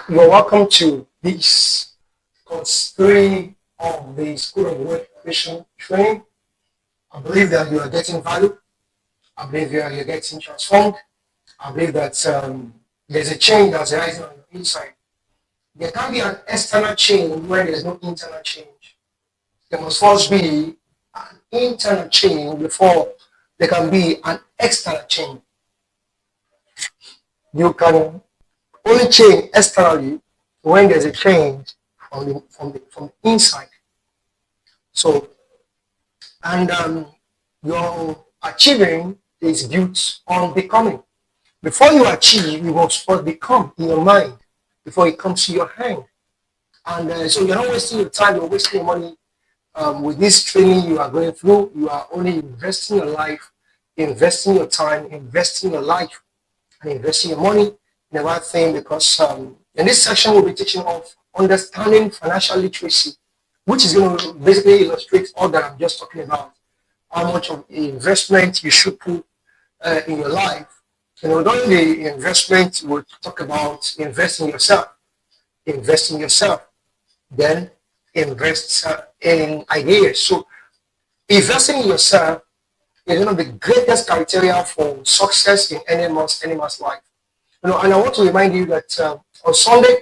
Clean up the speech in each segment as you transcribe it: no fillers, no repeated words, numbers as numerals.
You're welcome to this course 3 of the School of Work Creation Training. I believe that you are getting value. I believe you're getting transformed. I believe that there's a change that's rising on your inside. There can be an external change where there's no internal change. There must first be an internal change before there can be an external change. You can only change externally when there's a change from the inside. So, and your achieving is built on becoming. Before you achieve, you must first become in your mind before it comes to your hand. And so you're not wasting your time, you're wasting your money with this training you are going through. You are only investing your life, investing your time, investing your life, and investing your money in the right thing because in this section we'll be teaching of understanding financial literacy, which is going to basically illustrate all that I'm just talking about. How much of investment you should put in your life. During the investment, we'll talk about investing yourself, then invest in ideas. So investing in yourself is one of the greatest criteria for success in any man's life. And I want to remind you that on Sunday,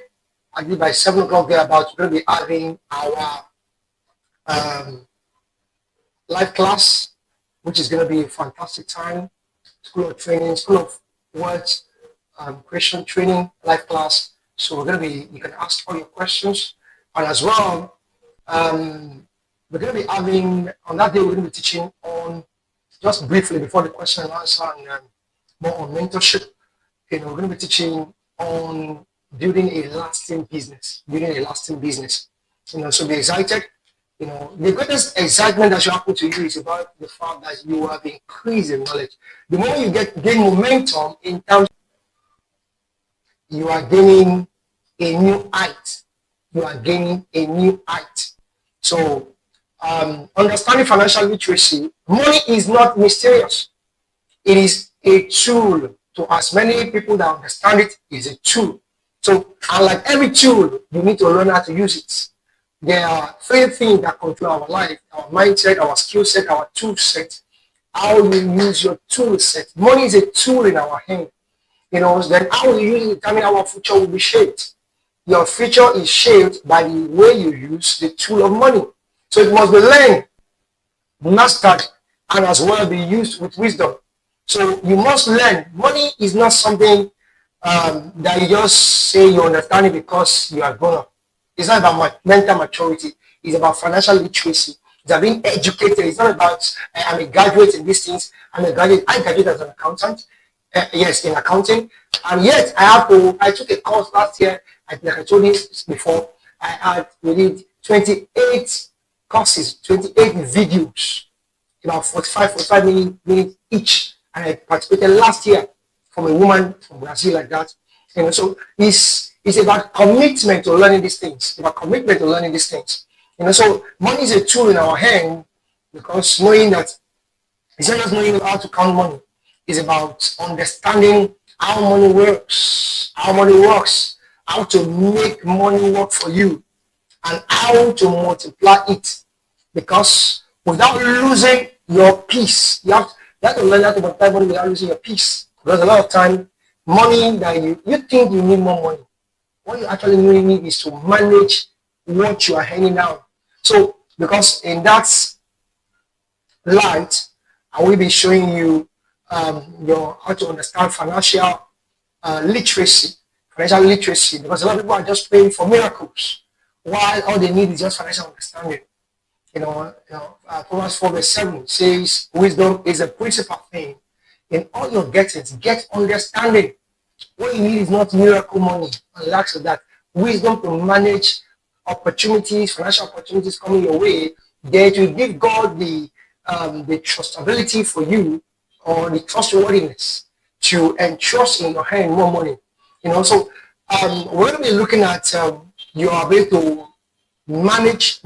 I believe by 7 o'clock thereabout, we're going to be having our live class, which is going to be a fantastic time. School of Training, School of Words, Creation Training, live class. So we're going to be, you can ask all your questions. And as well, we're going to be having, on that day, we're going to be teaching on, just briefly before the question and answer, and more on mentorship. We're going to be teaching on building a lasting business, So be excited. The greatest excitement that should happen to you is about the fact that you have increased in knowledge. The more you gain momentum in terms, you are gaining a new height. So, understanding financial literacy, money is not mysterious. It is a tool. To as many people that understand it, is a tool. So, unlike every tool, you need to learn how to use it. There are three things that control our life: our mindset, our skill set, our tool set. How you use your tool set. Money is a tool in our hand. Then how we use it determine how our future will be shaped. Your future is shaped by the way you use the tool of money. So it must be learned, mastered, and as well be used with wisdom. So you must learn. Money is not something that you just say you understand it because you are grown up. It's not about mental maturity. It's about financial literacy. It's about being educated. It's not about I'm a graduate in these things. I graduated as an accountant. Yes, in accounting. And yet I took a course last year. Like I told you before, we did 28 courses, 28 videos, about 45 minutes each. And I participated last year from a woman from Brazil like that. So it's about commitment to learning these things. So money is a tool in our hand because knowing that it's not just knowing how to count money. It's about understanding how money works, how to make money work for you, and how to multiply it. Because without losing your peace, you have to learn how to multiply money without losing your peace. Because a lot of time, money that you think you need more money, what you actually really need is to manage what you are handing out. So, because in that light, I will be showing you how to understand financial literacy, because a lot of people are just praying for miracles, while all they need is just financial understanding. Proverbs 4 verse 7 says, wisdom is a principal thing. In all your gettings, get understanding. What you need is not miracle money and lacks of that. Wisdom to manage opportunities, financial opportunities coming your way. There to give God the trustability for you, or the trustworthiness to entrust in your hand more money. So we're going to be looking at your ability to manage,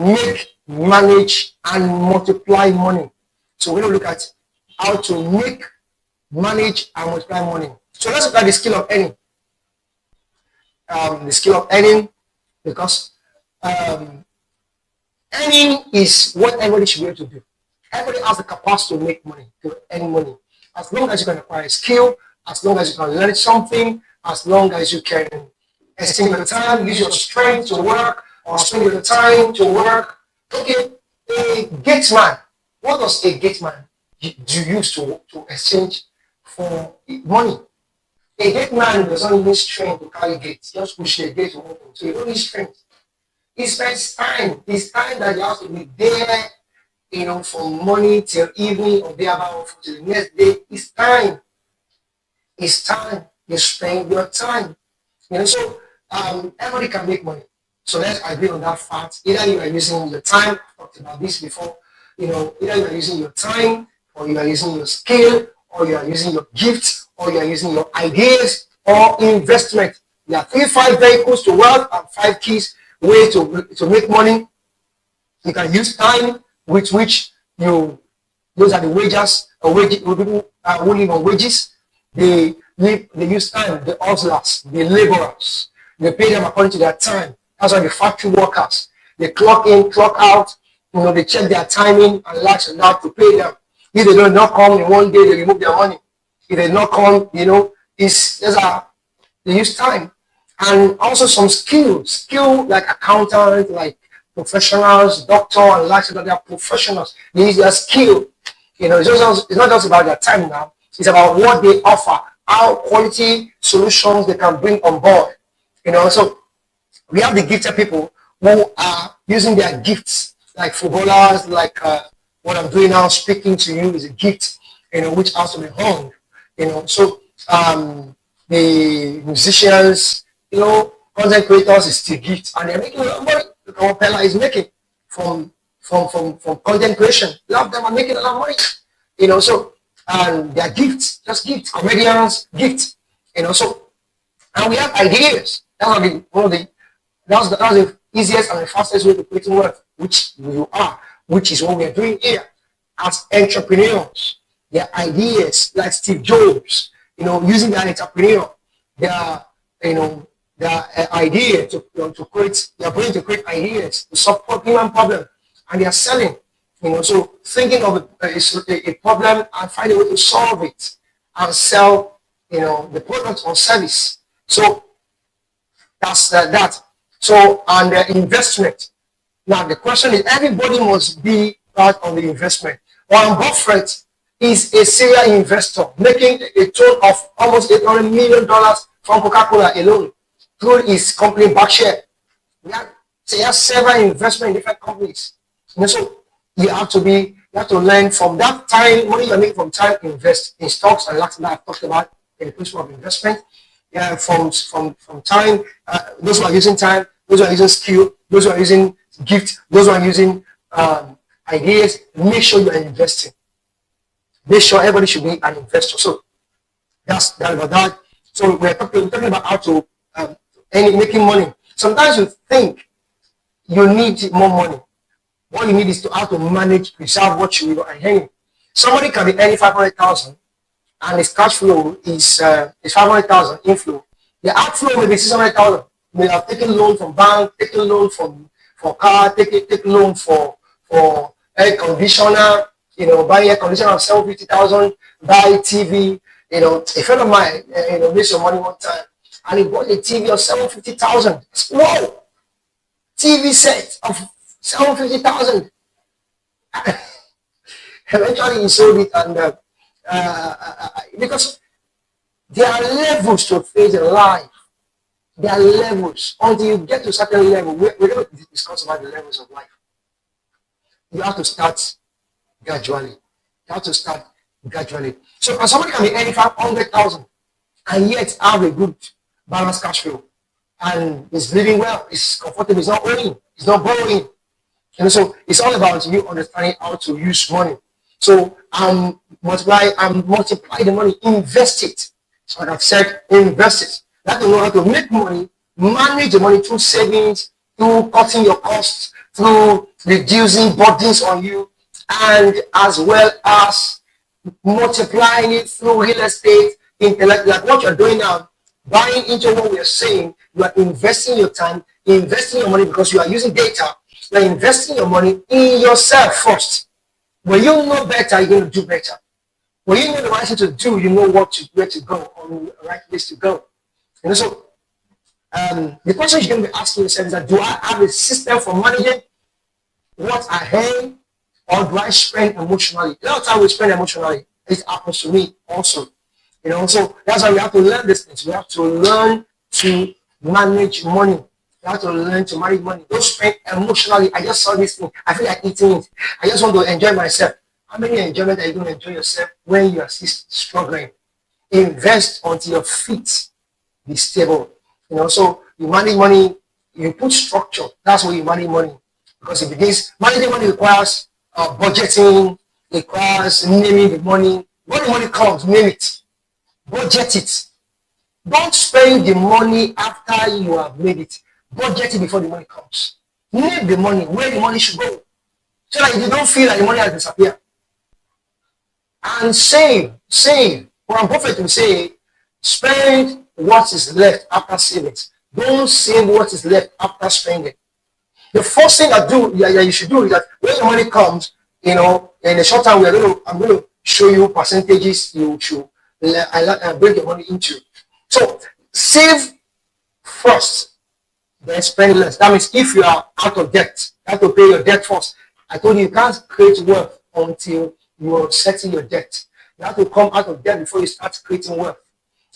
and multiply money. So we're going to look at how to make, manage, and multiply money. So let's look at the skill of earning. the skill of earning, because um, earning is what everybody should be able to do. Everybody has the capacity to make money, to earn money. As long as you can acquire a skill, as long as you can learn something, as long as you can estimate your time, use your strength to work, or spend your time to work. Okay, a gate man. What does a gate man do use to exchange for money? A gate man doesn't need strength to carry gates. Just push a gate to open. So you don't need strength. He spends time. It's time that you have to be there, from morning till evening or thereabout to the next day. It's time. It's time. You spend your time. So everybody can make money. So let's agree on that fact. Either you are using your time, I talked about this before, either you are using your time, or you are using your skill, or you are using your gifts, or you are using your ideas or investment. There are five vehicles to wealth and 5 keys way to make money. You can use time with which those are the wages or people who live on wages. They use time, the hustlers, the laborers. They pay them according to their time. That's why the factory workers, they clock in, clock out, they check their timing and likes and that to pay them. If they don't not come in one day, they remove their money. If they not come, they use time. And also some skill like accountants, like professionals, doctor and likes that they are professionals. They use their skill. It's not just about their time now. It's about what they offer, how quality solutions they can bring on board. So we have the gifted people who are using their gifts, like footballers, like what I'm doing now, speaking to you is a gift, which has to be honed. So the musicians, content creators is still gift, and they're making a lot of money. Look at what Pella is making from content creation. A lot of them are making a lot of money. So and their gifts, just gifts, comedians, gifts, so and we have ideas. That's the easiest and the fastest way to creating wealth, which you are, which is what we are doing here as entrepreneurs. Their ideas, like Steve Jobs, using their entrepreneur, their idea to create, they are going to create ideas to solve human problem, and they are selling. So thinking of a problem and find a way to solve it and sell, the product or service. So that's that. So, and the investment. Now the question is, everybody must be part of the investment. Warren Buffett is a serial investor, making a total of almost $800 million from Coca-Cola alone through his company Berkshire. He has several investment in different companies. So you have to learn from that time, money you make from time, invest in stocks and lots that I've talked about in the principle of investment. Yeah, from time, those who are using time, those who are using skill, those who are using gift, those who are using ideas, make sure you are investing. Make sure everybody should be an investor. So that's that about that. So we're talking about how to making money. Sometimes you think you need more money. What you need is how to manage, preserve what you are earning. Somebody can be earning 500,000 and his cash flow is 500,000 inflow. The outflow may be 600,000. May have taken loan from bank, taken loan for car, take loan for air conditioner, buy air conditioner of 750,000, buy TV. A friend of mine, made some money one time and he bought a TV of 750,000. Whoa! TV set of 750,000. Eventually he sold it, and because there are levels to faith in life. There are levels. Until you get to a certain level, we're going to discuss about the levels of life. You have to start gradually. You have to start gradually. So, and somebody can be earning 500,000 and yet have a good balanced cash flow and is living well, is comfortable, is not owing, is not borrowing. So it's all about you understanding how to use money. So multiply the money, invest it. So like I've said, invest it. You have to know how to make money, manage the money through savings, through cutting your costs, through reducing burdens on you, and as well as multiplying it through real estate, intellect, like what you're doing now, buying into what we're saying, You are investing your time, investing your money because you are using data. You are investing your money in yourself first. When you know better, you're going to do better. When you know the right thing to do, you know where to go, or the right place to go. So the question you're going to be asking yourself is that, do I have a system for managing what I earn, or do I spend emotionally? A lot of time we spend emotionally. It happens to me also. So that's why we have to learn these things. We have to learn to manage money. You have to learn to manage money. Don't spend emotionally. I just saw this thing. I feel like eating it. I just want to enjoy myself. How many enjoyment are you going to enjoy yourself when you are still struggling? Invest until your feet be stable. So you manage money, you put structure. That's where you manage money. Because it begins, managing money requires budgeting, requires naming the money. When the money comes, name it. Budget it. Don't spend the money after you have made it. Budget it before the money comes. Name the money, where the money should go. So that you don't feel like the money has disappeared. And save. One prophet will say, spend what is left after saving. Don't save what is left after spending. The first thing you should do is that when your money comes, in the short time, I'm going to show you percentages you should break your money into. So save first, then spend less. That means if you are out of debt, you have to pay your debt first. I told you can't create wealth until you are settling your debt. You have to come out of debt before you start creating wealth.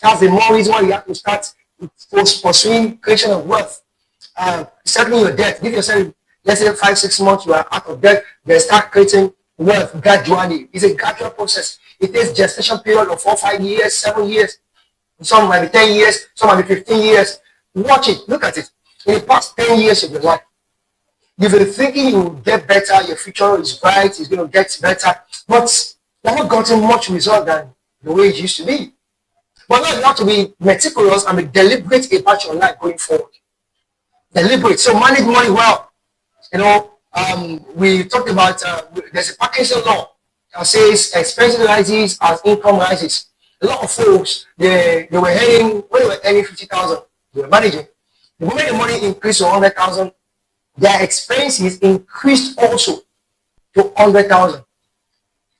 That's the more reason why you have to start pursuing creation of wealth. Settling your debt. Give yourself, let's say 5-6 months you are out of debt, then start creating wealth gradually. It's a gradual process. It takes gestation period of 4-5 years, 7 years. Some might be 10 years, some might be 15 years. Watch it, look at it. In the past 10 years of your life, you've been thinking you will get better, your future is bright, it's going to get better, but you haven't gotten much result than the way it used to be. But now you have to be meticulous and be deliberate about your life going forward. Deliberate. So manage money well. We talked about there's a Parkinson law that says expenses rises as income rises. A lot of folks they were earning, when they were earning 50,000, they were managing. The moment the money increased to 100,000, their expenses increased also to 100,000.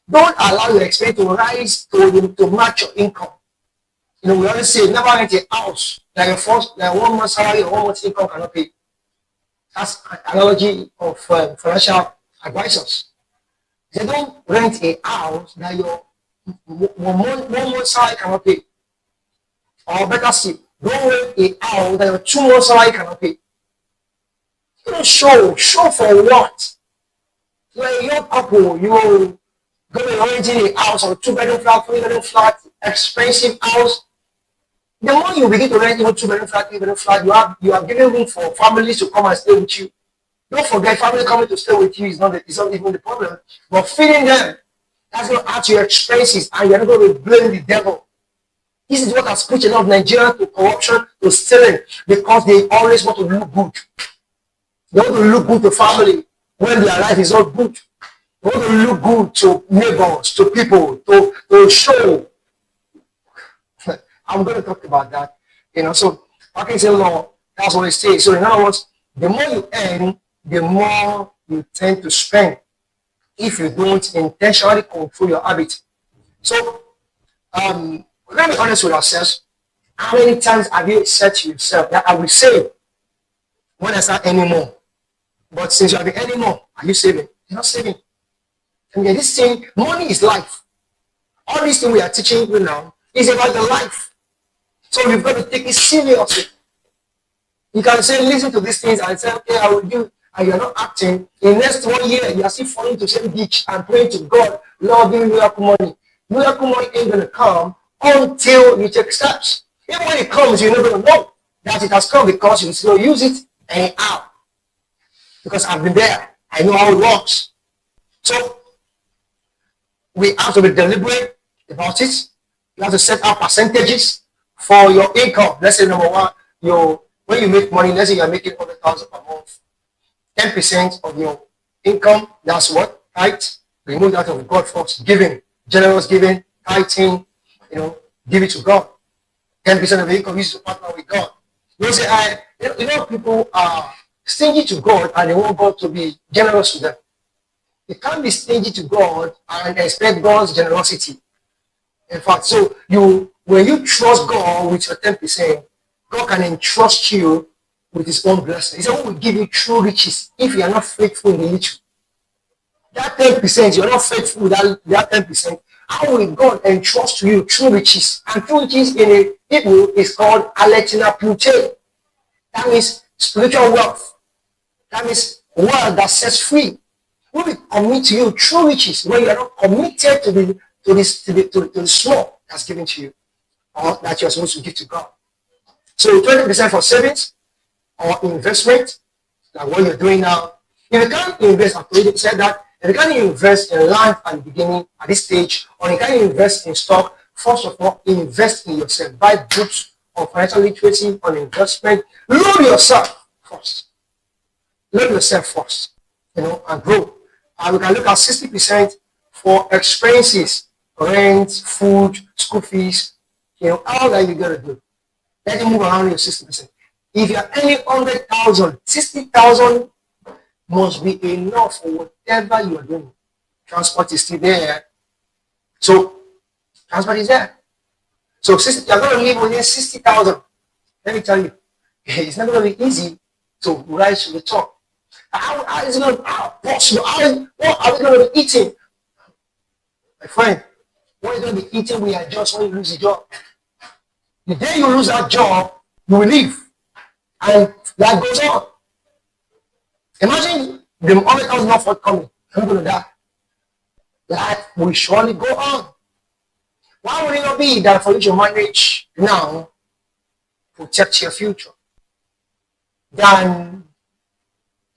Don't allow your expense to rise to match your income. We always say never rent a house like 1 month salary or 1 month income cannot pay. That's an analogy of financial advisors. They don't rent a house that your 1 month salary cannot pay. Or better still, don't rent a house that your 2 months salary cannot pay. You don't show for what? Like your couple, you're going to rent a house or 2-bedroom flat, 3-bedroom flat, expensive house. The more you begin to rent even 2-bedroom flat, 3-bedroom flat, you are giving room for families to come and stay with you. Don't forget, family coming to stay with you is not even the problem. But feeding them, that's going to add to your expenses, and you're not going to blame the devil. This is what has pushed a lot of Nigerians to corruption, to stealing, because they always want to look good. They want to look good to family when their life is not good. They want to look good to neighbors, to people, to show. I'm going to talk about that. So Parkinson law, that's what it says. So in other words, the more you earn, the more you tend to spend if you don't intentionally control your habit. So we're going to be honest with ourselves. How many times have you said to yourself that I will save when I start earning more? But since you have been earning more, are you saving? You're not saving. And this thing, money is life. All these things we are teaching you now is about your life. So you've got to take it seriously. You can say, listen to these things and say, okay, I will do, and you're not acting. In the next 1 year, you are still falling to the same ditch and praying to God, Lord, give me miracle money. Miracle money ain't going to come until you take steps. Even when it comes, you're not going to know that it has come because you still use it anyhow. Because I've been there. I know how it works. So we have to be deliberate about it. You have to set up percentages for your income. Let's say number one, when you make money, let's say you're making 100,000 per month, 10% of your income, that's what? Tithe. Remove that of God first. Giving, generous giving, tithing, give it to God. 10% of the income is to partner with God. You say, people are stingy to God and they want God to be generous to them. You can't be stingy to God and expect God's generosity. In fact, so when you trust God with your 10%, God can entrust you with his own blessing. He said, "Who will give you true riches if you are not faithful in the little?" That 10%, you're not faithful with that 10%. How will God entrust to you true riches? And true riches in a people is called aletina pute. That means spiritual wealth. That means wealth that sets free. Who will commit to you true riches when you are not committed to the small that's given to you or that you're supposed to give to God? So 20% for savings or investment, like what you're doing now. If you can't invest, I've already said that, if you can't invest in life at the beginning, at this stage, or you can't invest in stock, first of all, invest in yourself. Buy books on financial literacy, on investment. Learn yourself first. Learn yourself first, and grow. And we can look at 60% for expenses, rent, food, school fees, all that you gotta do. Let you move around your 60%. If you're earning 100,000, 60,000 must be enough for whatever you are doing. Transport is still there. So transport is there. So you're going to live within 60,000. Let me tell you, it's not going to be easy to rise to the top. How is it going to be possible? What are we going to be eating? My friend, what are you going to be eating? We adjust when you lose a job. The day you lose that job, you will leave. And that goes on. Imagine the 100,000 not forthcoming. I'm going to die. Life will surely go on. Why would it not be that for you to manage now, protect your future, than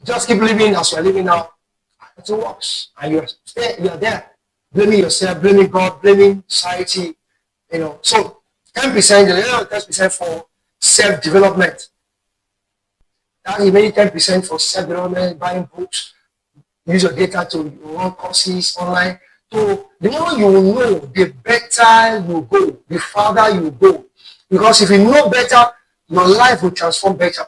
just keep living as you're living now? It works. And you're there, blaming yourself, blaming God, blaming society. So 10%, the other 10% for self-development. That remaining 10% for self-development, buying books, use your data to run courses online. So the more you know, the better you go, the farther you go. Because if you know better, your life will transform better.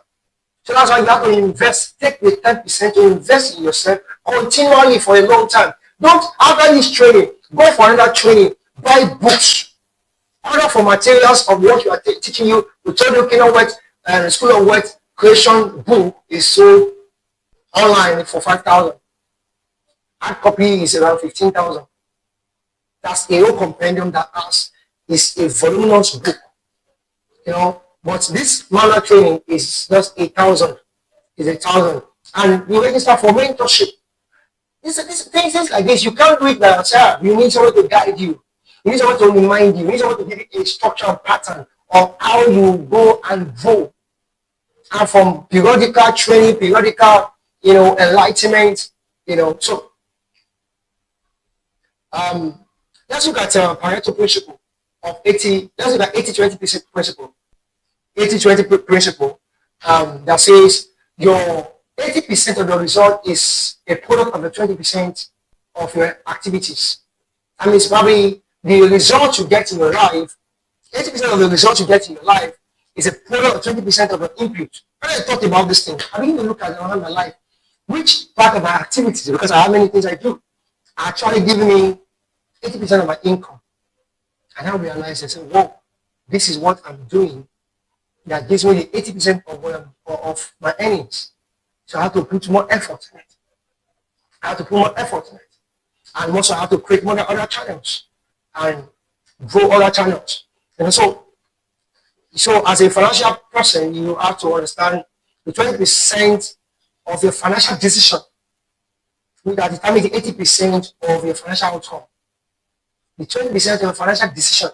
So that's why you have to invest. Take the 10% to invest in yourself continually for a long time. Don't, after this training, go for another training. Buy books. Order for materials of what you are teaching you. We told you, the School of Wealth Creation book is sold online for 5,000. Hard copy is around 15,000. That's a whole compendium that is a voluminous book. But this manual training is just 8,000. Is 8,000. And you register for mentorship. Things like this, you can't do it by yourself. You need someone to guide you. You need someone to remind you. You need someone to give you a structure and pattern of how you go and grow. And from periodical training, periodical, enlightenment, so let's look at Pareto principle of 80. Let's look at 80-20 principle. 80-20 principle that says your 80% of your result is a product of the 20% of your activities. That means probably the result you get in your life, 80% of the result you get in your life is a product of 20% of your input. When I thought about this thing, I begin to look at around my life, which part of my activities, because I have many things I do, are actually giving me 80% of my income. And I realized, I said, whoa, this is what I'm doing that gives me the 80% of my earnings. So I have to put more effort in it. And also I have to create more other channels and grow other channels. And so as a financial person, you have to understand the 20% of your financial decision that determines the 80% of your financial outcome. The 20% of your financial decision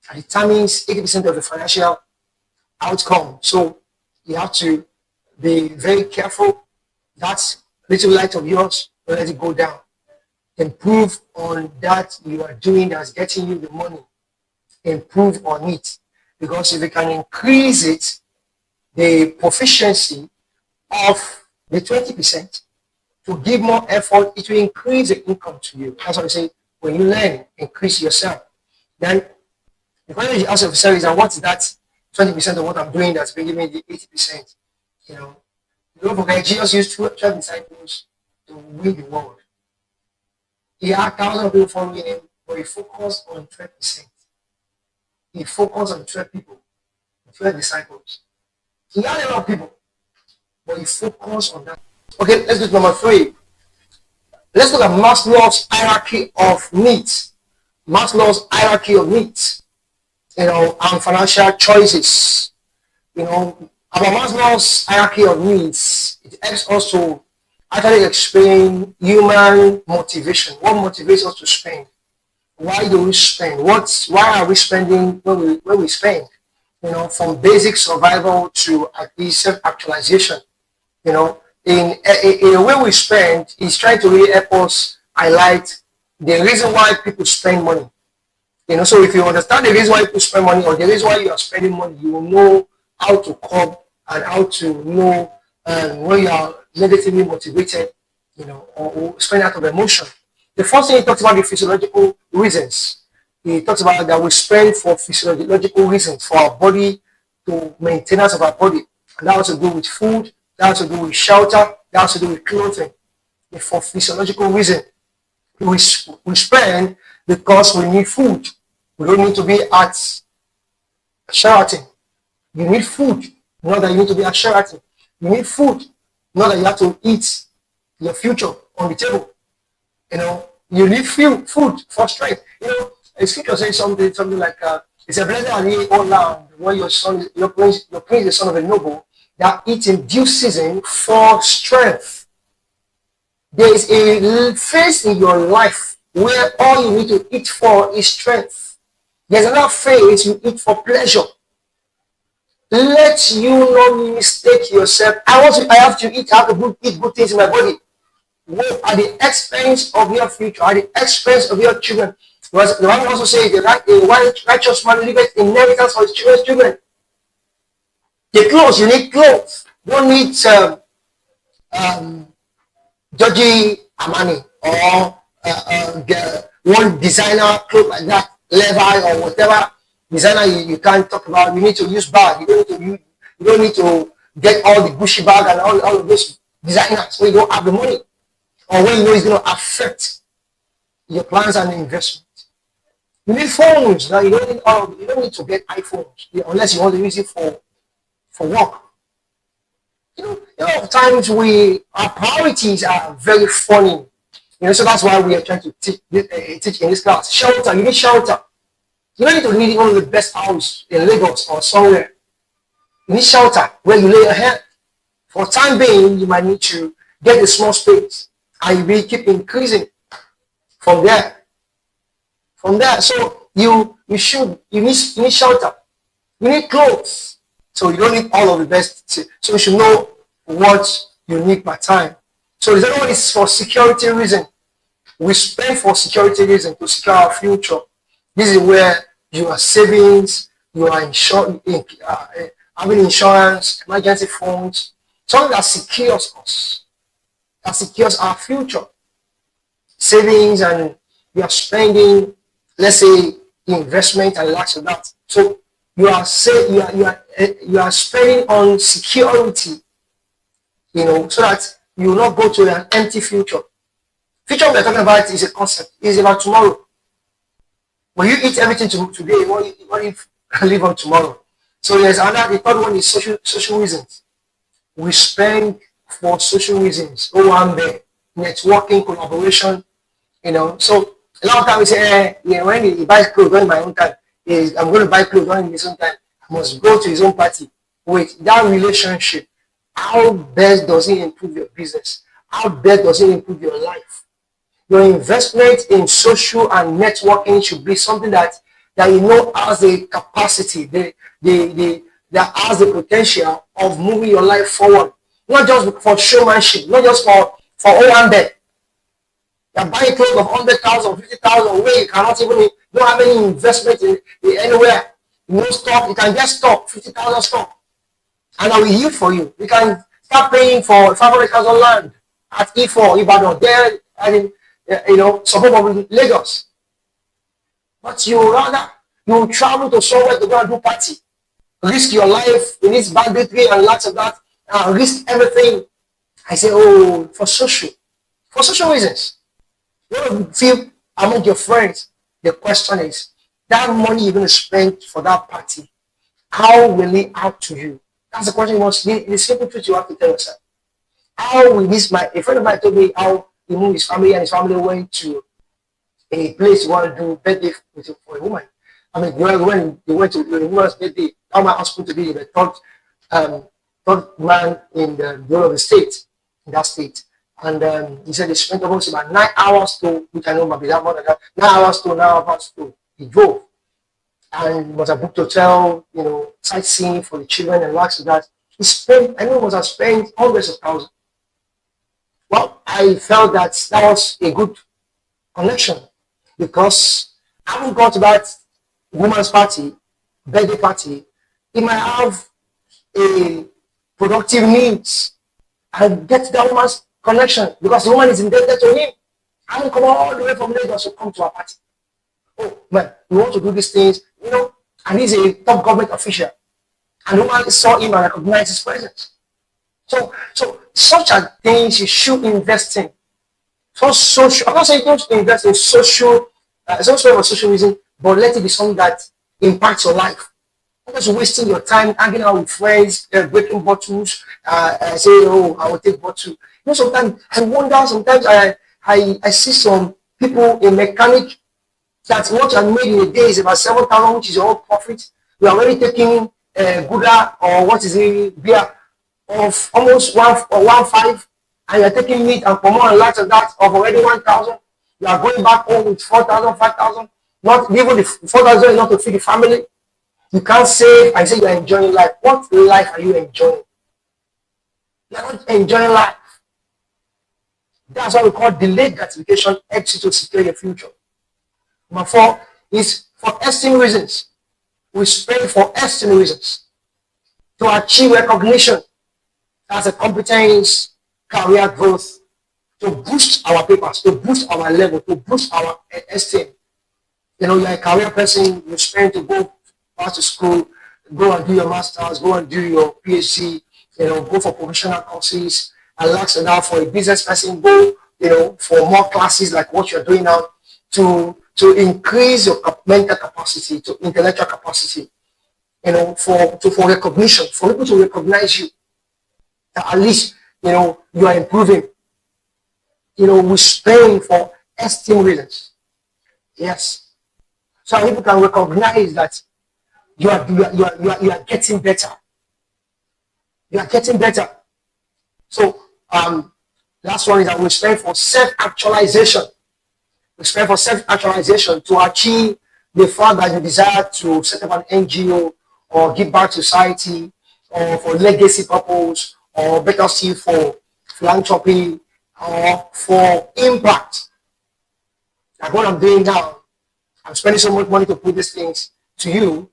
that determines 80% of your financial outcome. So you have to be very careful. That little light of yours, don't let it go down. Improve on that you are doing that's getting you the money. Improve on it. Because if you can increase it, the proficiency of the 20%, to give more effort, it will increase the income to you. That's what I say. When you learn, increase yourself. Then the question you ask yourself is, what is that 20% of what I'm doing that's been giving me the 80%. You know, don't forget, Jesus used 12 disciples to win the world. He had thousands of people following him, but he focused on 12%. He focused on 12 people, 12 disciples. He had a lot of people, but he focused on that. Okay, let's go to number 3. Let's look at Maslow's hierarchy of needs. Maslow's hierarchy of needs, and financial choices. About Maslow's hierarchy of needs, it helps also actually explain human motivation. What motivates us to spend? Why do we spend? Why are we spending when we spend? From basic survival to at least self-actualization. In a way we spend is trying to really help us highlight the reason why people spend money. So if you understand the reason why people spend money or the reason why you are spending money, you will know how to cope and how to know when you are negatively motivated, or spend out of emotion. The first thing he talks about the physiological reasons. He talks about that we spend for physiological reasons, for our body, to maintenance of our body. And that has to do with food, that has to do with shelter, that has to do with clothing. For physiological reasons, we spend because we need food. We don't need to be at Sheraton. You need food, not that you need to be at Sheraton. You need food, not that you have to eat your future on the table. You need food for strength. A scripture says something like, it's a blessing and ye all land when your prince is the son of a noble that eats in due season for strength. There is a phase in your life where all you need to eat for is strength. There's another phase you eat for pleasure. Let you not mistake yourself. I have to eat, I have to eat good things in my body. At the expense of your future, at the expense of your children. Because the Bible also says a righteous man leaveth inheritance for his children. The clothes, you need clothes. You don't need dodgy Armani or one designer clothes like that, Levi or whatever designer you can't talk about. You need to use bag. You don't need to get all the Gucci bag and all of those designers when you don't have the money, or when you know it's going to affect your plans and investment. You need phones. Now you don't need to get iPhones unless you want to use it for work. Times our priorities are very funny. So that's why we are trying to teach in this class. Shelter, you need shelter. You don't need to need one of the best houses in Lagos or somewhere. You need shelter where you lay your head. For time being, you might need to get a small space, and you will keep increasing from there. So you need shelter. You need clothes. So you don't need all of the best. So you should know what you need per time. So the other one is for security reason. We spend for security reason to secure our future. This is where your savings, you are having insurance, emergency funds, something that secures us, that secures our future. Savings, and you are spending, let's say, investment and lots of that. So you are spending on security, so that you will not go to an empty future. Future we're talking about is a concept. It's about tomorrow. When you eat everything today, what if you live on tomorrow? So there's the third one is social reasons. We spend for social reasons. I'm there. Networking, collaboration, So a lot of times we say, when he buys clothes during my own time, I'm going to buy clothes during his own time. I must go to his own party. Wait, that relationship, how best does it improve your business? How best does it improve your life? Your investment in social and networking should be something that has the capacity, that has the potential of moving your life forward. Not just for showmanship, not just for Owambe. You're buying clothes of 100,000, 50,000, where you cannot even don't have any investment in anywhere. No stock, you can get stock, 50,000 stock, and I will yield for you. You can start paying for 500,000 land at E4, Ibadan, there, and suburb of Lagos. But you travel to somewhere to go and do party. risk your life in this banditry and lots of that, risk everything. I say, oh, for social reasons. You want to feel among your friends. The question is, that money you're going to spend for that party, how will it out to you? That's the question you want. The simple truth you have to tell yourself. How will this, a friend of mine told me how he moved his family and his family went to a place you want to do birthday for a woman. I mean, when they went to the woman's birthday, how my husband to be the um, third man in the whole of the state, in that state. And he said they spent almost about 9 hours to, which I know might be that more than that, 9 hours to 9 hours to, he drove. And was a booked hotel, sightseeing for the children and lots of that. He spent, I know it was I spent hundreds of thousands. Well, I felt that was a good connection because I haven't got to that woman's party, birthday party. He might have a productive needs and get that woman's connection because the woman is indebted to him. I haven't come all the way from Lagos to come to our party. Oh man, we want to do these things, and he's a top government official. And the woman saw him and recognized his presence. So such a things you should invest in. So social, I'm not saying don't invest in social, it's also for social reason, but let it be something that impacts your life. Not just wasting your time hanging out with friends, breaking bottles, say, oh, I will take bottle. Sometimes I wonder, sometimes I see some people, a mechanic, that what you made in a day is about 7,000, which is your own profit. You are already taking Gouda or what is it, beer of almost 1.5, and you're taking meat and pomo and lots of that of already 1,000. You are going back home with 4,000, 5,000. Not even the 4,000 is not to feed the family. You can't save and say you're enjoying life. What life are you enjoying? You're not enjoying life. That's what we call delayed gratification, exit to secure your future. Number 4 is for esteem reasons. We spend for esteem reasons to achieve recognition as a competence, career growth, to boost our papers, to boost our level, to boost our esteem. You're a career person, you spend to go back to school, go and do your master's, go and do your PhD, go for professional courses, and lots of that. For a business person, go, for more classes like what you're doing now to increase your mental capacity, to intellectual capacity, for recognition, for people to recognize you. At least, you are improving. We spend for esteem reasons. Yes. So people can recognize that you are getting better. You are getting better. So last one is that we spend for self-actualization. We spend for self-actualization to achieve the fact that you desire to set up an NGO or give back to society or for legacy purpose or better still for philanthropy or for impact. Like what I'm doing now, I'm spending so much money to put these things to you,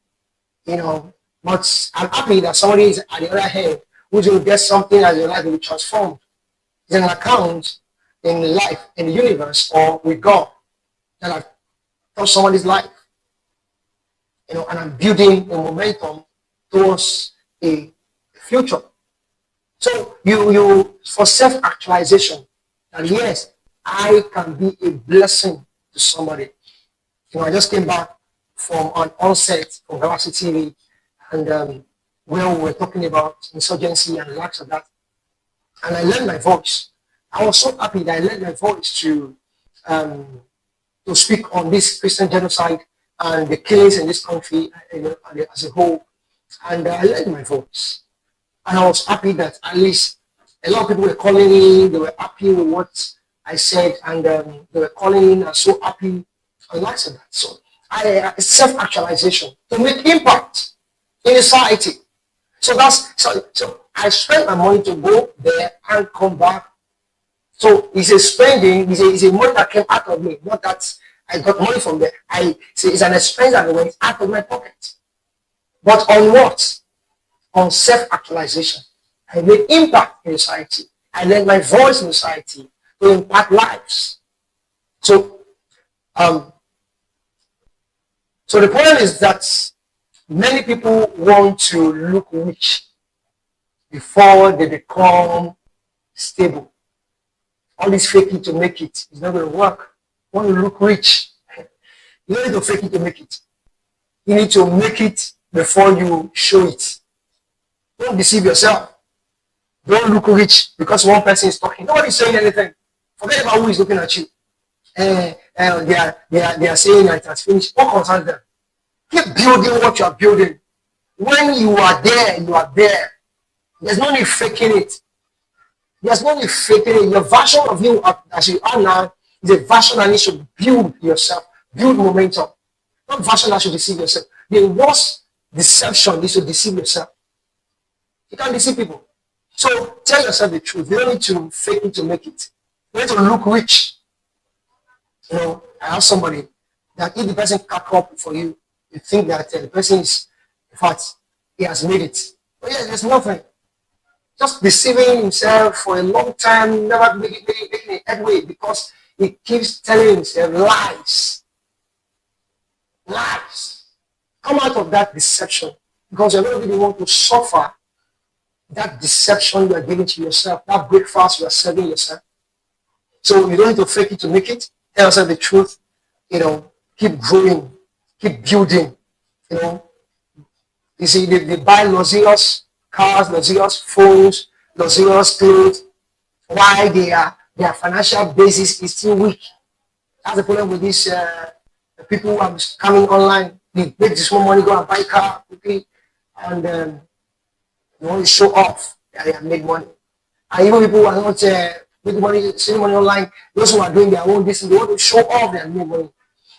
but I'm happy that somebody is at the other hand who's going to get something that your life will be transformed. It's an account in life, in the universe, or with God that I've touched somebody's life. And I'm building a momentum towards a future. So you for self-actualization, and yes, I can be a blessing to somebody. I just came back from an onset from Galaxy TV, and where we were talking about insurgency and lots of that. And I learned my voice. I was so happy that I learned my voice to speak on this Christian genocide and the killings in this country as a whole. And I learned my voice. And I was happy that at least a lot of people were calling in, they were happy with what I said, and they were calling in and so happy and lots of that. So self-actualization to make impact in society. So I spent my money to go there and come back. So it's a spending, it's a money that came out of me, not that I got money from there. It's an expense that went out of my pocket. But on what? On self-actualization. I made impact in society. I lent my voice in society to impact lives. So the point is that Many people want to look rich before they become stable. All this faking to make it is not going to work. You want to look rich, you don't need to fake it to make it. You need to make it before you show it. Don't deceive yourself. Don't look rich because one person is talking. Nobody's saying anything. Forget about who is looking at you. They are saying that it has finished. What concerns them? Keep building what you are building. When you are there, you are there. There's no need faking it. There's no need faking it. Your version of you as you are now is a version that needs to build yourself, build momentum. Not version that should deceive yourself. The worst deception is to deceive yourself. You can't deceive people. So tell yourself the truth. You don't need to fake it to make it. You need to look rich. You know, I have somebody that if the person catch up for you, you think that the person is, in fact, he has made it. But yeah, there's nothing. Just deceiving himself for a long time, never making a headway because he keeps telling himself lies. Lies. Come out of that deception because you're not really want to suffer that deception you are giving to yourself, that breakfast you are serving yourself. So you don't need to fake it to make it. Tell yourself the truth. You know, keep growing, keep building. You know, you see, they buy luxurious cars, luxurious phones, luxurious clothes. Why their financial basis is still weak. That's the problem with these people who are coming online. They make this more money, go and buy a car quickly, and they want to show off that they have made money. And even people who are not making money, saving money online, those who are doing their own business, they want to show off they have made money.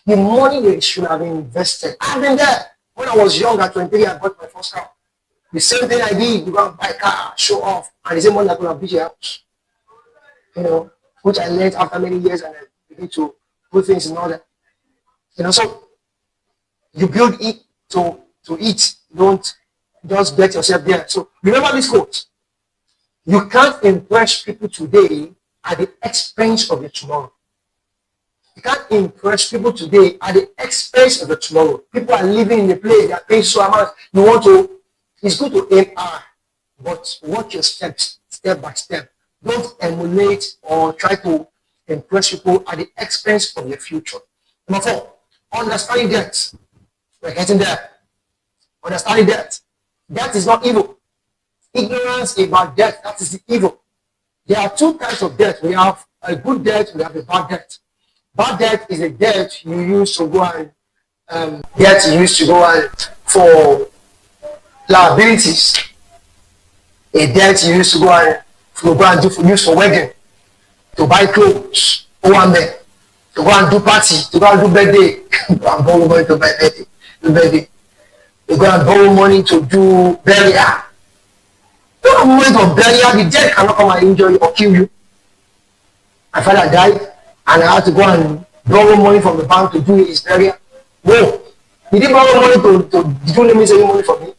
The money they should have invested. I've been there. When I was young at 23, I bought my first car. The same thing I did, you go and buy a car, show off, and the same money I could have built your house. You know, which I learned after many years and I began to put things in order. You know, so you build it to eat. Don't just get yourself there. So remember this quote. You can't impress people today at the expense of your tomorrow. You can't impress people today at the expense of your tomorrow. People are living in a place, they are paying so much. You want to, it's good to aim high, but watch your steps, step by step. Don't emulate or try to impress people at the expense of your future. Number 4, understanding debt. We're getting there. Understanding debt. Debt is not evil. Ignorance about debt, that is the evil. There are 2 types of debt. We have a good debt, we have a bad debt. Bad debt is a debt you use to go and for liabilities. A debt you used to go and use for wedding, to buy clothes, to go and do party, to go and do birthday, go and borrow money to buy birthday. You go and borrow money to do burial. You don't have money to burial, the dead cannot come and injure you or kill you. My father died and I had to go and borrow money from the bank to do his burial. No. He didn't borrow money to do naming ceremony for me.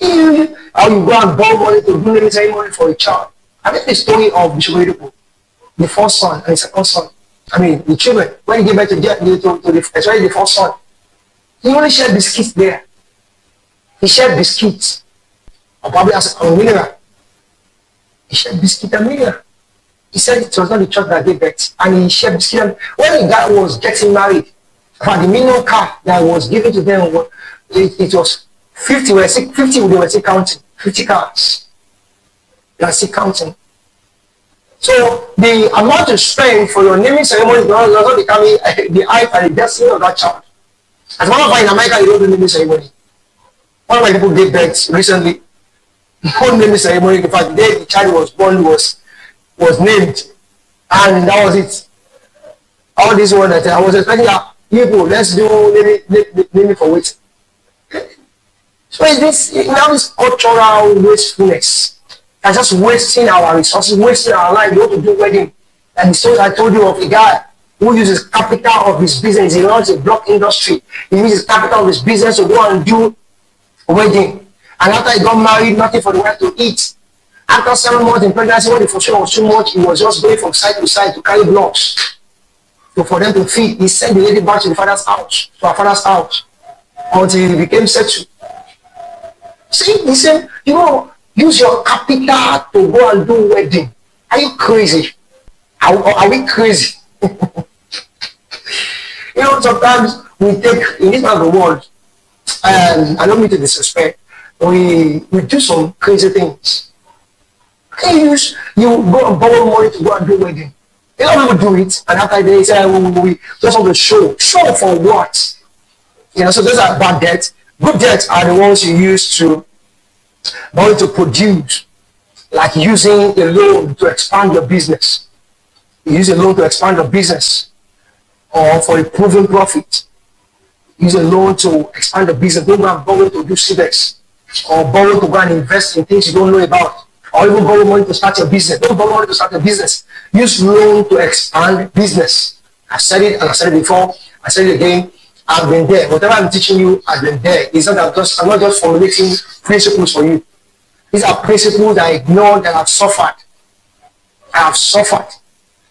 Or you go and borrow money to do naming ceremony for a child. I mean the story of Bishop Oyedepo, the first son and the second son. I mean the children, when he gave birth to the first son, he only shared biscuits there. He shared biscuits. Or probably as a mineral. He shared biscuit and mineral. He said it was not the church that gave birth. And he shared biscuit. When the guy was getting married, the minimum car that was given to them, it was 50. They were still counting. 50 cars. They are still counting. So the amount of strength for your naming ceremony does not become the height and the destiny of that child. As one of in America, you don't do naming ceremony. One of my people gave birth recently. No naming ceremony. In fact, the day the child was born was named, and that was it. All this one that I was expecting that people, let's do naming for waiting. So it's this, you have this cultural wastefulness. That's just wasting our resources, wasting our life. You want to do wedding. And the story I told you of a guy who uses capital of his business. He runs a block industry. He uses capital of his business to go and do a wedding. And after he got married, nothing for the wife to eat. After 7 months in pregnancy, when the frustration was too much, he was just going from side to side to carry blocks. So for them to feed, he sent the lady back to the father's house, to her father's house. until he became settled. See, he said, use your capital to go and do wedding. Are you crazy? Are we crazy? Sometimes we take in this part of the world, and I don't mean to disrespect, we do some crazy things. You go and borrow money to go and do wedding. A lot of people do it, and after they say, we just want to show. Show for what? So those are bad debts. Good debts are the ones you use to borrow to produce, like using a loan to expand your business. You use a loan to expand your business, or for a proven profit. Use a loan to expand the business. Don't go and borrow to do CBEX, or borrow to go and invest in things you don't know about, or even borrow money to start your business. Don't borrow money to start your business. Use loan to expand business. I said it, and I said it before. I said it again. I've been there. Whatever I'm teaching you, I've been there. It's not that I'm not just formulating principles for you. These are principles that I ignored, that I've suffered. I have suffered.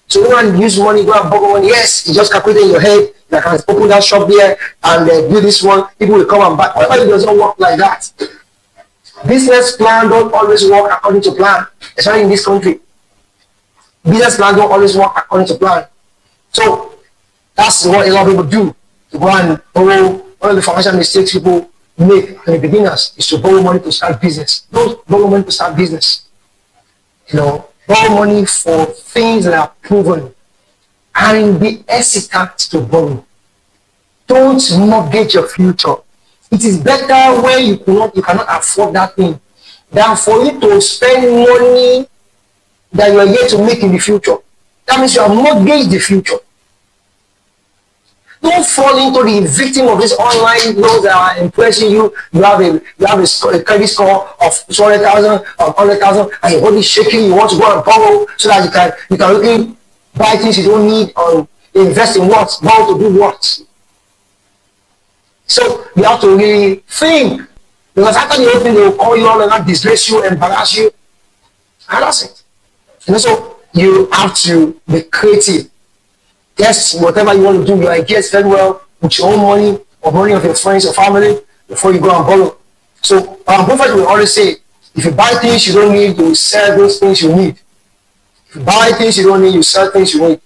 So go and use money, go and borrow money. Yes, you just calculate in your head. You can open that shop there and do this one. People will come and buy. Whatever, it doesn't work like that. Business plan don't always work according to plan, especially in this country. Business plan don't always work according to plan. So that's what a lot of people do. To go and borrow. One of the financial mistakes people make in the beginners is to borrow money to start business. Don't borrow money to start business. Borrow money for things that are proven, and be hesitant to borrow. Don't mortgage your future. It is better when you cannot afford that thing than for you to spend money that you are yet to make in the future. That means you have mortgaged the future. Don't fall into the victim of this online loans that are impressing you. You have a credit score of 200,000 or 100,000, and your body is shaking. You want to go and borrow so that you can really buy things you don't need, or invest in what, borrow to do what. So you have to really think, because after the whole thing, they will call you on and disgrace you, embarrass you, and that's it. So you have to be creative. Yes, whatever you want to do, your ideas very well with your own money or money of your friends or family before you go and borrow. So our prophet will always say, if you buy things you don't need, you will sell those things you need. If you buy things you don't need, you sell things you need.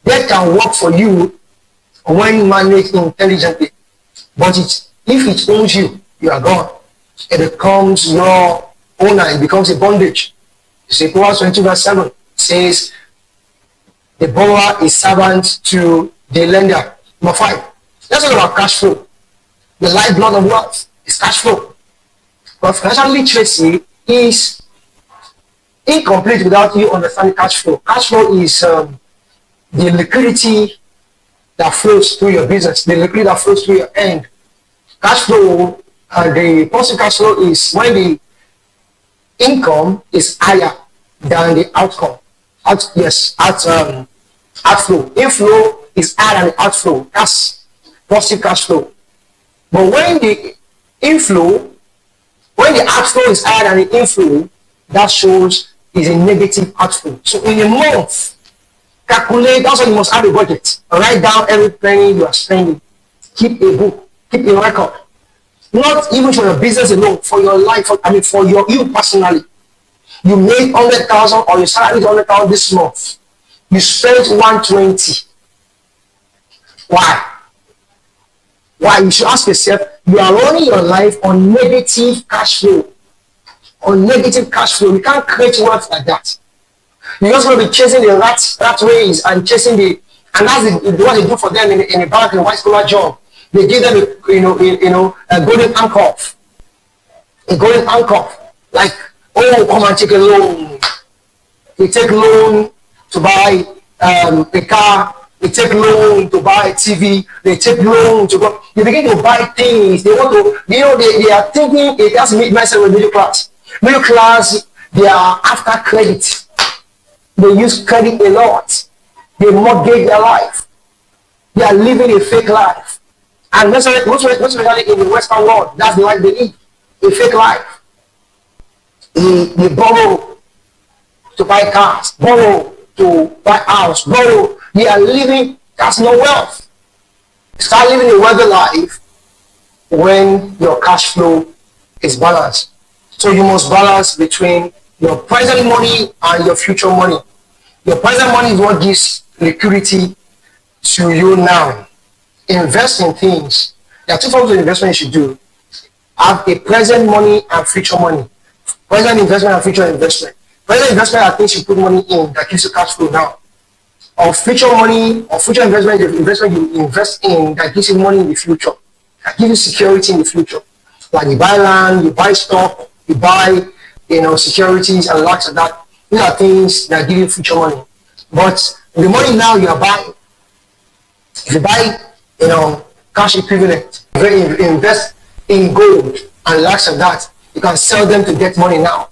That can work for you when managed intelligently. But if it owns you, you are gone. It becomes your owner. It becomes a bondage. You see, Proverbs 22 verse 7 says, the borrower is servant to the lender. Number 5. Let's talk about cash flow. The lifeblood of wealth is cash flow. But financial literacy is incomplete without you understanding cash flow. Cash flow is the liquidity that flows through your business, the liquidity that flows through your end. Cash flow, the positive cash flow is when the income is higher than the outcome. Outflow. Inflow is higher than the outflow. That's positive cash flow. But when the outflow is higher than the inflow, that shows is a negative outflow. So in a month, calculate. That's why you must have a budget. Write down every penny you are spending. Keep a book. Keep a record. Not even for your business alone, for your life. For you personally. You made 100,000 or your salary is 100,000 this month. You spent 120. Why? You should ask yourself, you are running your life on negative cash flow. On negative cash flow. You can't create wealth like that. You're just going to be chasing the rat race and chasing and that's what they do for them in a bank, in a white collar job. They give them a golden handcuff. A golden handcuff. Like, oh, come and take a loan. They take loan to buy a car. They take loan to buy a TV. They take loan to go. They begin to buy things. They want to, they are thinking, it has made myself a middle class. Middle class, they are after credit. They use credit a lot. They mortgage their life. They are living a fake life. And most especially in the Western world, that's the life they live. A fake life. They borrow to buy cars, borrow to buy house, borrow. They are living, that's no wealth. Start living a wealthy life. when your cash flow is balanced. So you must balance between your present money and your future money. Your present money is what gives liquidity to you now. Invest in things. There are two forms of investment you should do. Have a present money and future money. Present investment and future investment. Present investment are things you put money in that gives you cash flow now. Or future money or future investment, the investment you invest in that gives you money in the future, that gives you security in the future. Like you buy land, you buy stock, you buy securities and lots of that. These are things that give you future money. But the money now you are buying, if you buy cash equivalent, if you invest in gold and lots of that, you can sell them to get money now.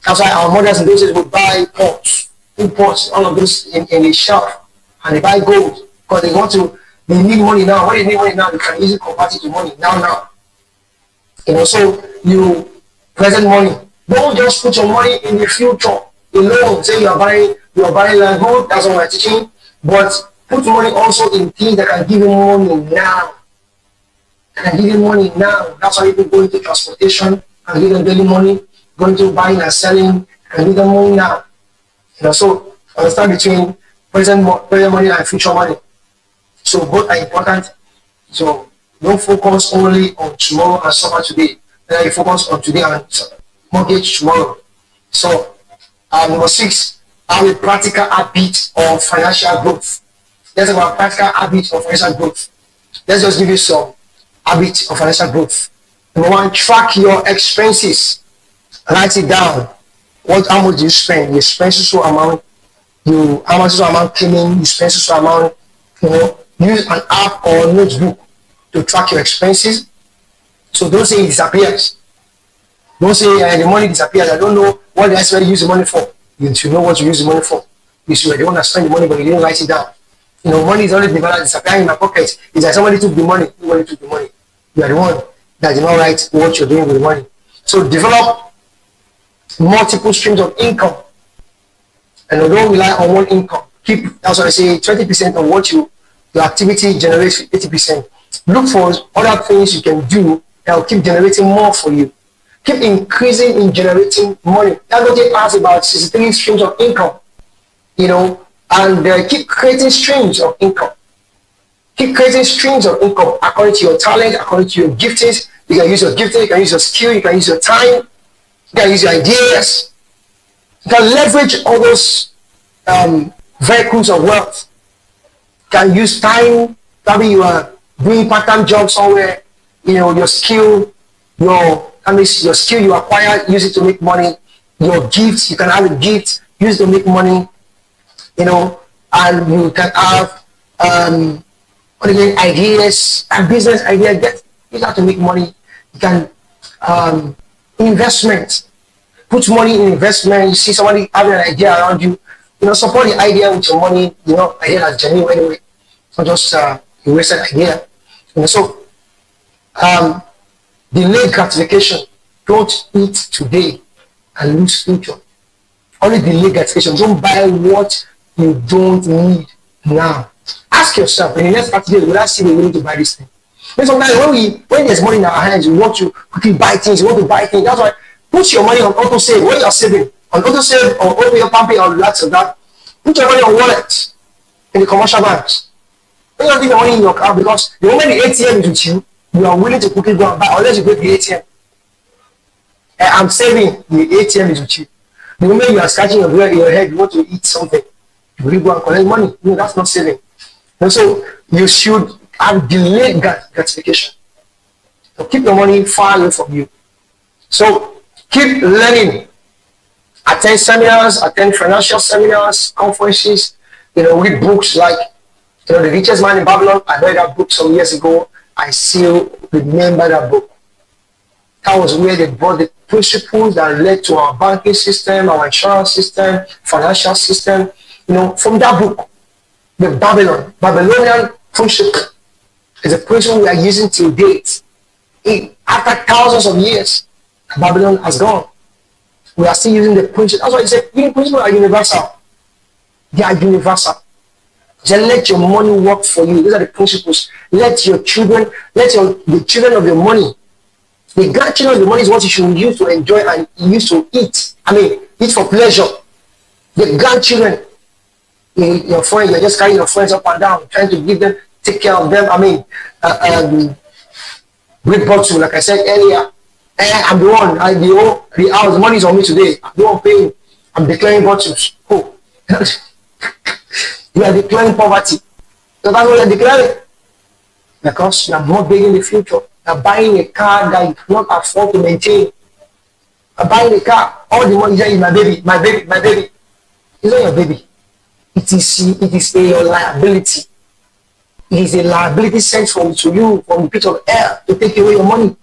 That's why our mothers in those days would buy pots, imports, all of this in a shelf, and they buy gold because they need money now. When they need money now, they can easily convert it to money now. So you present money. Don't just put your money in the future alone. Say you are buying land, gold. That's what we're teaching. But put money also in things that can give you money now. That's why people go into transportation and give them daily money. Going to buying and selling and give them money now. So understand between present money and future money. So both are important. So don't focus only on tomorrow and suffer today. Then you focus on today and mortgage tomorrow. So number 6, have a practical habit of financial growth. Let's talk about practical habit of financial growth. Let's just give you some habits of financial growth. Number 1, track your expenses. Write it down. How much do you spend? You spend so amount. How much amount cleaning? You spend so amount. Use an app or notebook to track your expenses. So don't say it disappears. Don't say the money disappears. I don't know what the expert use the money for. You should know what you use the money for. You should the one that spend the money, but you didn't write it down. Money is only disappearing in my pocket. It's like somebody took the money. Nobody took the money. You are the one that did not write what you're doing with the money. So develop multiple streams of income, and don't rely on one income. That's why I say 20% of what your activity generates 80%. Look for other things you can do that will keep generating more for you. Keep increasing in generating money. That's what they ask about 63 streams of income. And keep creating streams of income. Keep creating streams of income according to your talent, according to your giftings. You can use your gifting, you can use your skill, you can use your time. You can use your ideas. You can leverage all those vehicles of wealth. You can use time. Probably you are doing part-time job somewhere. Your skill, your skill you acquire, use it to make money. Your gifts, you can have a gift, use it to make money. And you can have ideas and business ideas. Use that to make money. You can investment. Put money in investment. You see somebody having an idea around you, support the idea with your money. Idea that's genuine anyway. Not just a wasted idea. So delay gratification. Don't eat today and lose future. Only delay gratification. Don't buy what you don't need now. Ask yourself in the next 30 days, will I see the willing to buy this thing? Then sometimes when there's money in our hands, we want to quickly buy things. You want to buy things. That's why put your money on auto save. When you're saving on auto save or open your pumping or lots of that, put your money on wallet in the commercial banks. When you leave your money in your car, because the moment the ATM is with you, you are willing to quickly go and buy unless you go to the ATM. I'm saving, the ATM is with you. The moment you are scratching your head, you want to eat something, you will go and collect money. No, that's not saving. And so you should have delayed gratification. So keep your money far away from you. So keep learning. Attend seminars, attend financial seminars, conferences, read books like The Richest Man in Babylon. I read that book some years ago. I still remember that book. That was where they brought the principles that led to our banking system, our insurance system, financial system. From that book, the Babylonian principle is a principle we are using till date. After thousands of years, Babylon has gone. We are still using the principle. That's why I said principles are universal. They are universal. Then let your money work for you. These are the principles. Let your children, the children of your money, the grandchildren of your money is what you should use to enjoy and use to eat. I mean, eat for pleasure. The grandchildren, your friends, you're just carrying your friends up and down, trying to give them, take care of them. I mean, great bottle, like I said earlier. I'm the one, the house, the money is on me today. I'm the one paying. I'm declaring bottles. Oh, you are declaring poverty. So that's what you're declaring. Because you're mortgaging the future. You're buying a car that you cannot afford to maintain. You're buying a car, all the money is my baby, my baby, my baby. It's not your baby. It is a liability. It is a liability sent from to you from the pit of air to take away your money.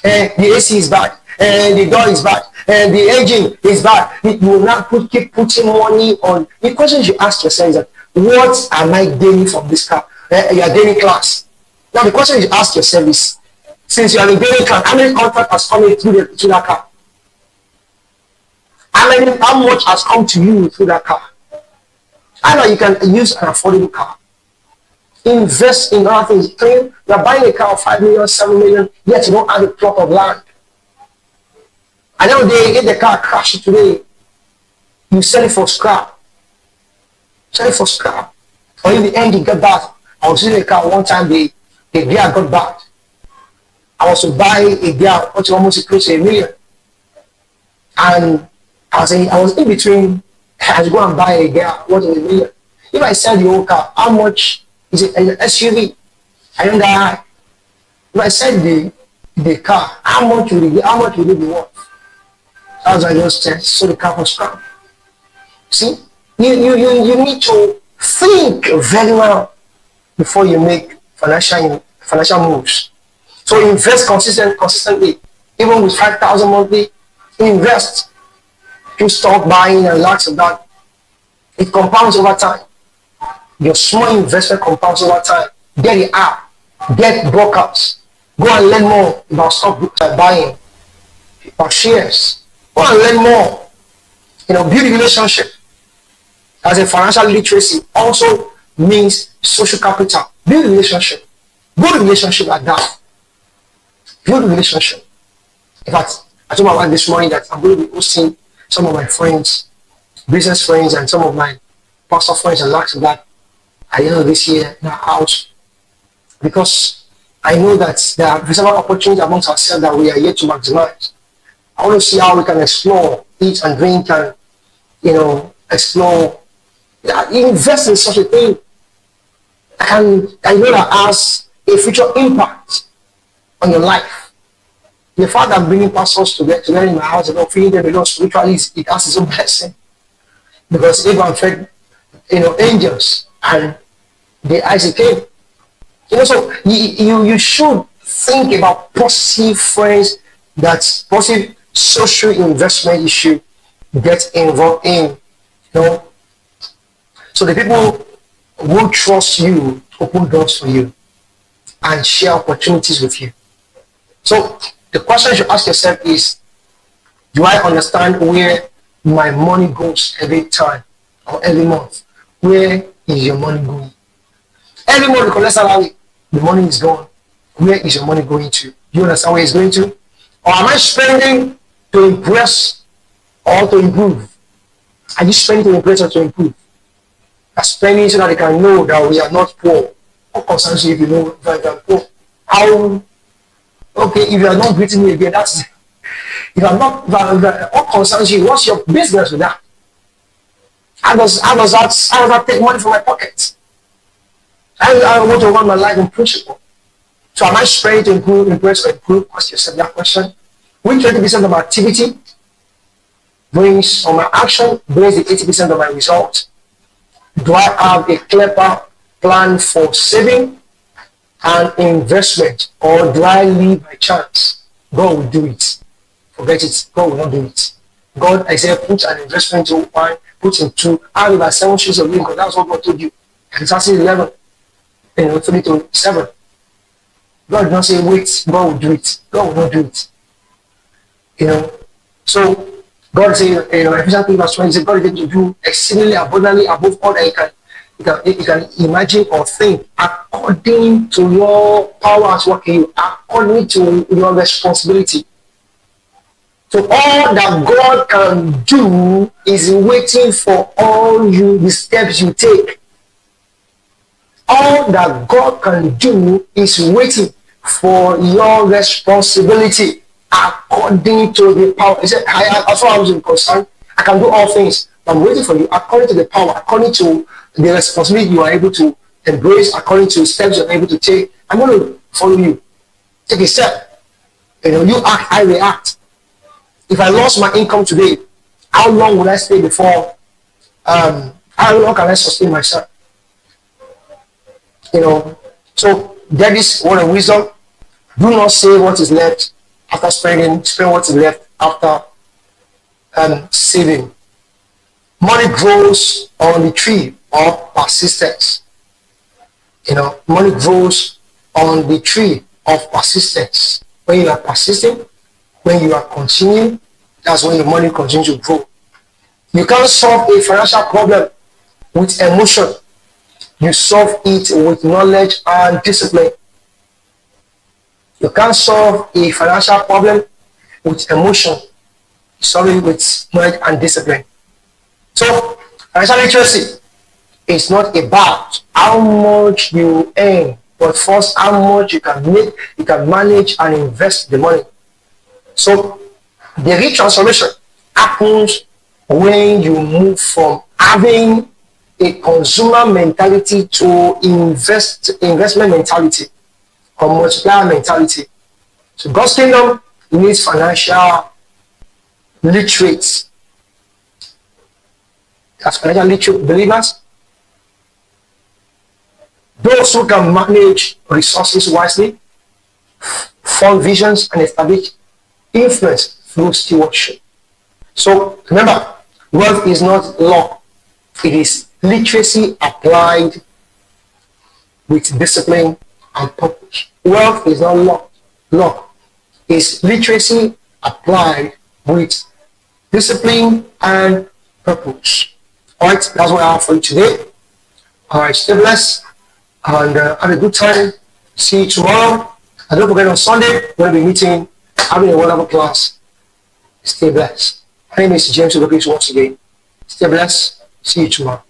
The AC is bad, the door is bad, the engine is bad. You will not keep putting money on. The question you ask yourself is that, what am I gaining from this car? You are gaining class. Now the question you ask yourself is, since you are in gaining class, how many contracts has come through that car? How much has come to you through that car? I know you can use an affordable car. Invest in other things. You are buying a car of 5 million, 7 million, yet you don't have a plot of land. I know if the car crashes today, you sell it for scrap. Sell it for scrap. Or in the end, you get bad. I was using a car one time, the gear got bad. I was to buy a gear, which almost close to $1 million. And I was in between, I had to go and buy a gear, what is $1 million. If I sell the whole car, how much is it? An SUV? I don't die. If I sell the car, how much will it be worth? As I just said, so the car was scrap. See, you need to think very well before you make financial moves. So invest consistently, even with 5,000 monthly. Invest. You start buying and lots of that. It compounds over time. Your small investment compounds over time. Get the app, get brokers, go and learn more about stock buying, about shares. Go and learn more. Build a relationship. As a financial literacy also means social capital. Build a relationship. Build a relationship like that. Build a relationship. In fact, I told my wife this morning that I'm going to be hosting some of my friends, business friends, and some of my pastor friends and lots of that at the end of this year in our house, because I know that there are several opportunities amongst ourselves that we are yet to maximize. I want to see how we can explore, eat and drink, and explore, invest in such a thing, and I know that has a future impact on your life. The fact that bringing pastors together in my house and feeding them alone spiritually, it has its own blessing, because Abraham fed angels and the Isaac came. So you should think about positive friends, that positive social investment you should get involved in. So the people who trust you open doors for you and share opportunities with you. So the question you should ask yourself is, do I understand where my money goes every time or every month? Where is your money going? Every month you collect salary, the money is gone. Where is your money going to? Do you understand where it's going to? Or am I spending to impress or to improve? Are you spending to impress or to improve? Are spending so that they can know that we are not poor? What concerns you if you know that you are poor? How? Okay, if you are not greeting me again, that's, if I'm not, what concerns you? What's your business with that? How does that take money from my pocket? I want to run my life in principle. So am I spending to improve, impress, or improve? Ask yourself that question. Which 20% of my activity brings, or my action brings the 80% of my result? Do I have a clever plan for saving and investment, or do I live by chance? God will do it. Forget it. God will not do it. God, I said, put an investment into one, put in two. I have about 7 sheets of income. That's what God told you. And it's actually 11. 3 to 7. God did not say, wait, God will do it. God will not do it. So God said, Ephesians 3 verse 20, God is able to do exceedingly abundantly above all that you can You can imagine or think according to your powers working you, according to your responsibility. So all that God can do is waiting for all the steps you take. All that God can do is waiting for your responsibility according to the power. He said, as far as I'm concerned, I can do all things. I'm waiting for you according to the power, according to the responsibility you are able to embrace, according to the steps you're able to take. I'm going to follow you. Take a step. You act, I react. If I lost my income today, how long will I stay before? How long can I sustain myself? So that is one of wisdom. Do not say what is left after spending. Spend what is left after saving. Money grows on the tree of persistence. Money grows on the tree of persistence. When you are persisting, when you are continuing, that's when your money continues to grow. You can't solve a financial problem with emotion. You solve it with knowledge and discipline. You can't solve a financial problem with emotion. You solve it with knowledge and discipline. So, financial literacy is not about how much you earn, but first how much you can make, you can manage and invest the money. So, the real transformation happens when you move from having a consumer mentality to investment mentality or multiplier mentality. So God's kingdom needs financial literates. As financial literate believers, those who can manage resources wisely, form visions, and establish influence through stewardship. So remember, wealth is not luck. It is literacy applied with discipline and purpose. Wealth is not luck. Luck is literacy applied with discipline and purpose. All right, that's what I have for you today. All right, stay blessed and have a good time. See you tomorrow. And don't forget on Sunday, we'll be meeting, having a wonderful class. Stay blessed. My name is James Olokesusi once again. Stay blessed. See you tomorrow.